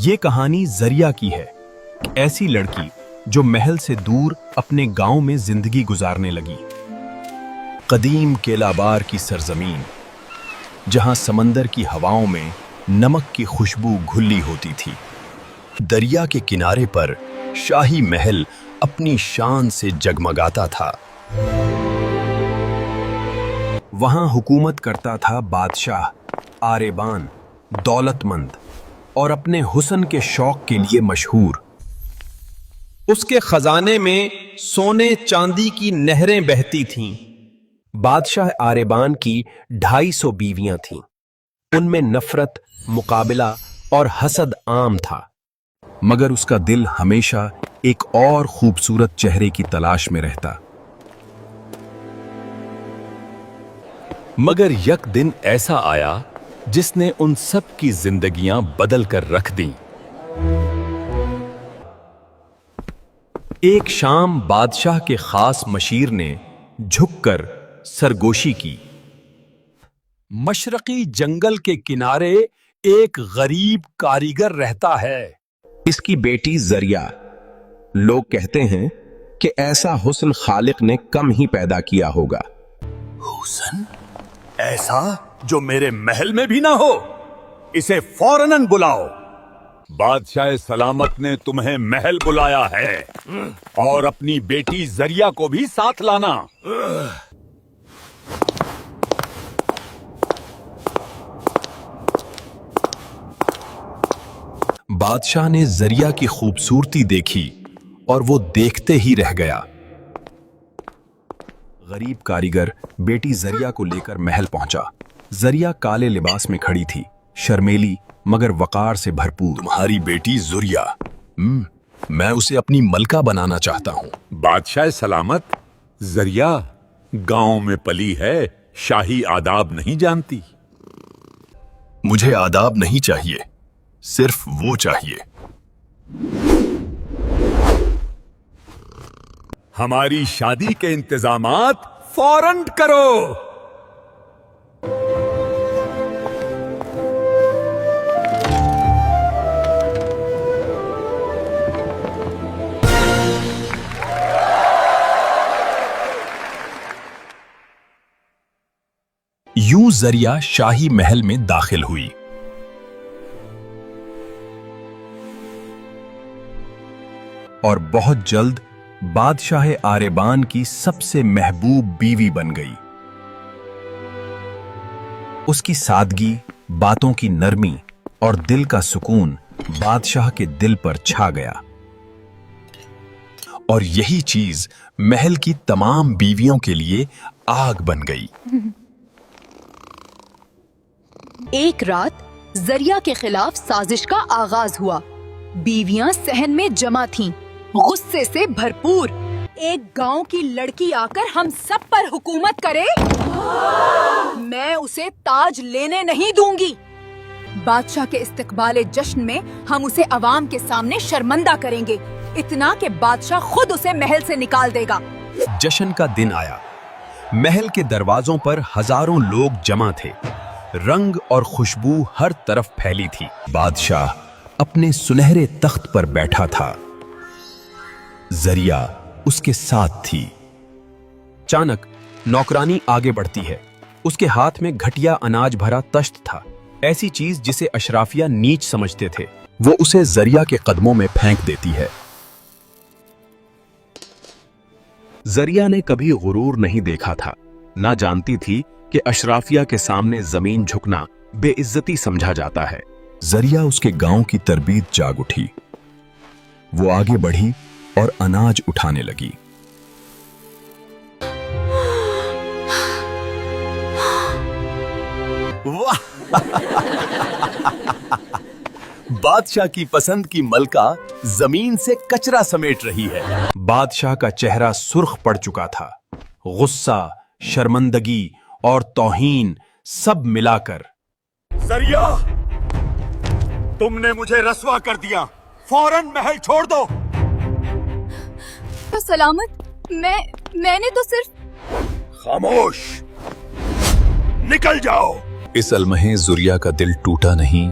یہ کہانی زریہ کی ہے، ایسی لڑکی جو محل سے دور اپنے گاؤں میں زندگی گزارنے لگی۔ قدیم کیلابار کی سرزمین، جہاں سمندر کی ہواؤں میں نمک کی خوشبو گھلی ہوتی تھی۔ دریا کے کنارے پر شاہی محل اپنی شان سے جگمگاتا تھا۔ وہاں حکومت کرتا تھا بادشاہ آریبان، دولت مند اور اپنے حسن کے شوق کے لیے مشہور۔ اس کے خزانے میں سونے چاندی کی نہریں بہتی تھیں۔ بادشاہ آریبان کی 250 بیویاں تھیں۔ ان میں نفرت، مقابلہ اور حسد عام تھا، مگر اس کا دل ہمیشہ ایک اور خوبصورت چہرے کی تلاش میں رہتا۔ مگر یک دن ایسا آیا جس نے ان سب کی زندگیاں بدل کر رکھ دیں۔ ایک شام بادشاہ کے خاص مشیر نے جھک کر سرگوشی کی۔ مشرقی جنگل کے کنارے ایک غریب کاریگر رہتا ہے۔ اس کی بیٹی زریہ۔ لوگ کہتے ہیں کہ ایسا حسن خالق نے کم ہی پیدا کیا ہوگا۔ حسن ایسا جو میرے محل میں بھی نہ ہو، اسے فوراً بلاؤ۔ بادشاہ سلامت نے تمہیں محل بلایا ہے اور اپنی بیٹی زریہ کو بھی ساتھ لانا۔ بادشاہ نے زریہ کی خوبصورتی دیکھی اور وہ دیکھتے ہی رہ گیا۔ غریب کاریگر بیٹی زریہ کو لے کر محل پہنچا۔ زریہ کالے لباس میں کھڑی تھی، شرمیلی مگر وقار سے بھرپور۔ تمہاری بیٹی زریہ، میں اسے اپنی ملکہ بنانا چاہتا ہوں۔ بادشاہ سلامت، زریہ گاؤں میں پلی ہے، شاہی آداب نہیں جانتی۔ مجھے آداب نہیں چاہیے، صرف وہ چاہیے۔ ہماری شادی کے انتظامات فوراً کرو۔ یوں زریہ شاہی محل میں داخل ہوئی۔ اور بہت جلد بادشاہ آریبان کی سب سے محبوب بیوی بن گئی۔ اس کی سادگی، باتوں کی نرمی اور دل کا سکون بادشاہ کے دل پر چھا گیا، اور یہی چیز محل کی تمام بیویوں کے لیے آگ بن گئی۔ ایک رات زریہ کے خلاف سازش کا آغاز ہوا۔ بیویاں صحن میں جمع تھیں، غصے سے بھرپور۔ ایک گاؤں کی لڑکی آ کر ہم سب پر حکومت کرے، میں اسے تاج لینے نہیں دوں گی۔ بادشاہ کے استقبال جشن میں ہم اسے عوام کے سامنے شرمندہ کریں گے، اتنا کہ بادشاہ خود اسے محل سے نکال دے گا۔ جشن کا دن آیا۔ محل کے دروازوں پر ہزاروں لوگ جمع تھے، رنگ اور خوشبو ہر طرف پھیلی تھی۔ بادشاہ اپنے سنہرے تخت پر بیٹھا تھا، زریہ اس کے ساتھ تھی۔ اچانک نوکرانی آگے بڑھتی ہے۔ اس کے ہاتھ میں گھٹیا اناج بھرا تشت تھا، ایسی چیز جسے اشرافیہ نیچ سمجھتے تھے۔ وہ اسے زریہ کے قدموں میں پھینک دیتی ہے۔ زریہ نے کبھی غرور نہیں دیکھا تھا، نہ جانتی تھی کہ اشرافیہ کے سامنے زمین جھکنا بے عزتی سمجھا جاتا ہے۔ زریہ اس کے گاؤں کی تربیت جاگ اٹھی۔ وہ آگے بڑھی اور اناج اٹھانے لگی۔ بادشاہ کی پسند کی ملکہ زمین سے کچرا سمیٹ رہی ہے۔ بادشاہ کا چہرہ سرخ پڑ چکا تھا، غصہ، شرمندگی اور توہین سب ملا کر۔ زریہ، تم نے مجھے رسوا کر دیا، فوراً محل چھوڑ دو۔ سلامت، میں نے تو صرف… خاموش، نکل جاؤ۔ اس المحے زریہ کا دل ٹوٹا نہیں،